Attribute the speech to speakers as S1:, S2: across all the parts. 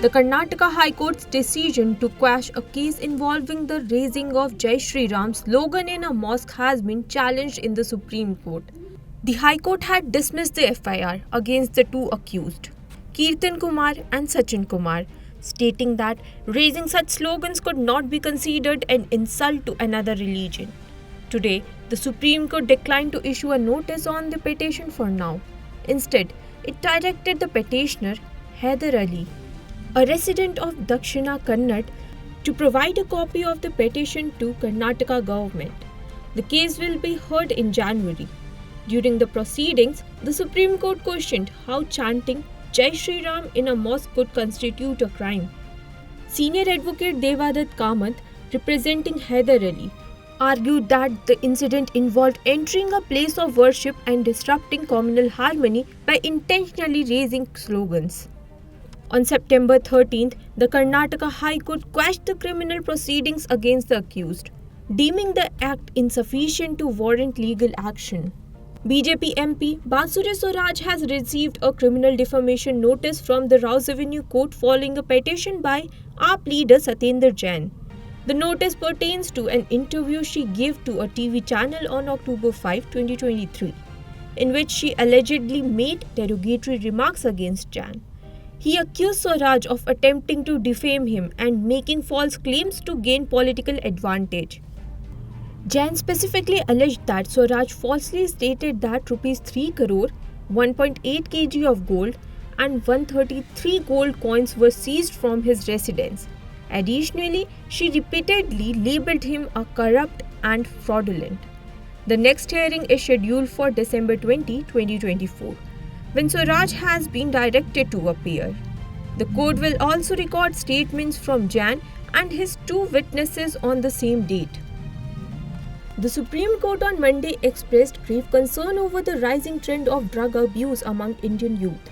S1: The Karnataka High Court's decision to quash a case involving the raising of Jai Shri Ram slogan in a mosque has been challenged in the Supreme Court. The High Court had dismissed the FIR against the two accused, Kirtan Kumar and Sachin Kumar, stating that raising such slogans could not be considered an insult to another religion. Today, the Supreme Court declined to issue a notice on the petition for now. Instead, it directed the petitioner, Haider Ali, a resident of Dakshina Kannad, to provide a copy of the petition to Karnataka government. The case will be heard in January. During the proceedings, the Supreme Court questioned how chanting Jai Shri Ram in a mosque could constitute a crime. Senior advocate Devadatt Kamath, representing Haider Ali, argued that the incident involved entering a place of worship and disrupting communal harmony by intentionally raising slogans. On September 13th, the Karnataka High Court quashed the criminal proceedings against the accused, deeming the act insufficient to warrant legal action. BJP MP Bansuri Swaraj has received a criminal defamation notice from the Rouse Avenue Court following a petition by AAP leader Satyendra Jain. The notice pertains to an interview she gave to a TV channel on October 5, 2023, in which she allegedly made derogatory remarks against Jain. He accused Swaraj of attempting to defame him and making false claims to gain political advantage. Jain specifically alleged that Swaraj falsely stated that Rs 3 crore, 1.8 kg of gold and 133 gold coins were seized from his residence. Additionally, she repeatedly labelled him a corrupt and fraudulent. The next hearing is scheduled for December 20, 2024. When Swaraj has been directed to appear. The court will also record statements from Jain and his two witnesses on the same date. The Supreme Court on Monday expressed grave concern over the rising trend of drug abuse among Indian youth,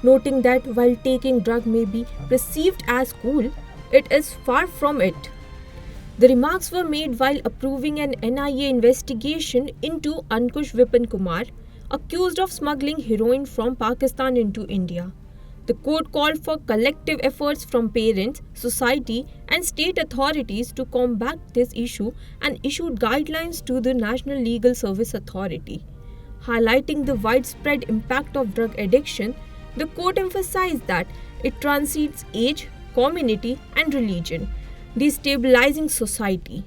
S1: noting that while taking drug may be perceived as cool, it is far from it. The remarks were made while approving an NIA investigation into Ankush Vipin Kumar, accused of smuggling heroin from Pakistan into India. The court called for collective efforts from parents, society, and state authorities to combat this issue and issued guidelines to the National Legal Service Authority. Highlighting the widespread impact of drug addiction, the court emphasized that it transcends age, community, and religion, destabilizing society.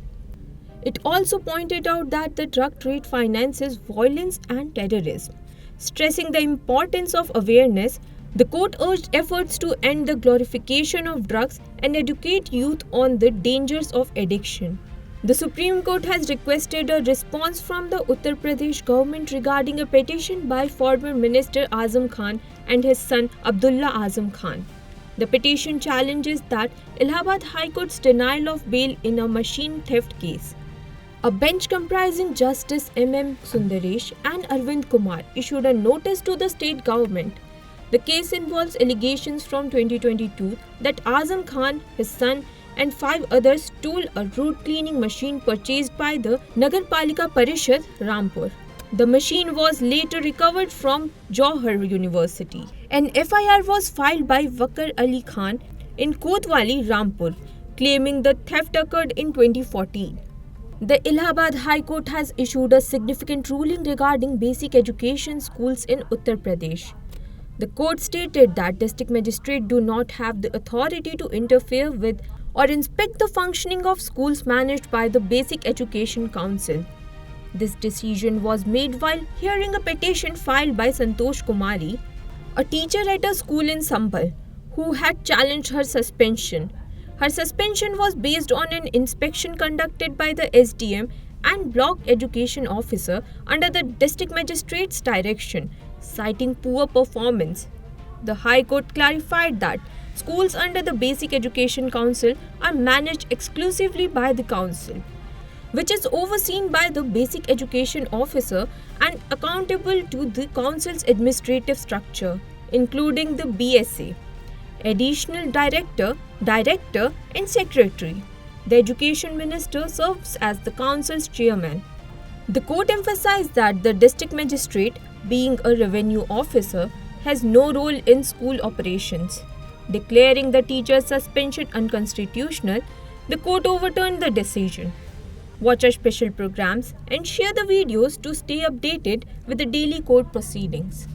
S1: It also pointed out that the drug trade finances violence and terrorism. Stressing the importance of awareness, the court urged efforts to end the glorification of drugs and educate youth on the dangers of addiction. The Supreme Court has requested a response from the Uttar Pradesh government regarding a petition by former Minister Azam Khan and his son Abdullah Azam Khan. The petition challenges that Allahabad High Court's denial of bail in a machine theft case. A bench comprising Justice M.M. Sundaresh and Arvind Kumar issued a notice to the state government. The case involves allegations from 2022 that Azam Khan, his son, and 5 others stole a road cleaning machine purchased by the Nagarpalika Parishad, Rampur. The machine was later recovered from Jawhar University. An FIR was filed by Wakar Ali Khan in Kotwali, Rampur, claiming the theft occurred in 2014. The Allahabad High Court has issued a significant ruling regarding basic education schools in Uttar Pradesh. The court stated that district magistrates do not have the authority to interfere with or inspect the functioning of schools managed by the Basic Education Council. This decision was made while hearing a petition filed by Santosh Kumari, a teacher at a school in Sambhal, who had challenged her suspension. Her suspension was based on an inspection conducted by the SDM and block education officer under the district magistrate's direction, citing poor performance. The High Court clarified that schools under the Basic Education Council are managed exclusively by the council, which is overseen by the Basic Education Officer and accountable to the council's administrative structure, including the BSA, Additional Director, and Secretary. The Education Minister serves as the council's chairman. The court emphasized that the district magistrate, being a revenue officer, has no role in school operations. Declaring the teacher's suspension unconstitutional, the court overturned the decision. Watch our special programs and share the videos to stay updated with the daily court proceedings.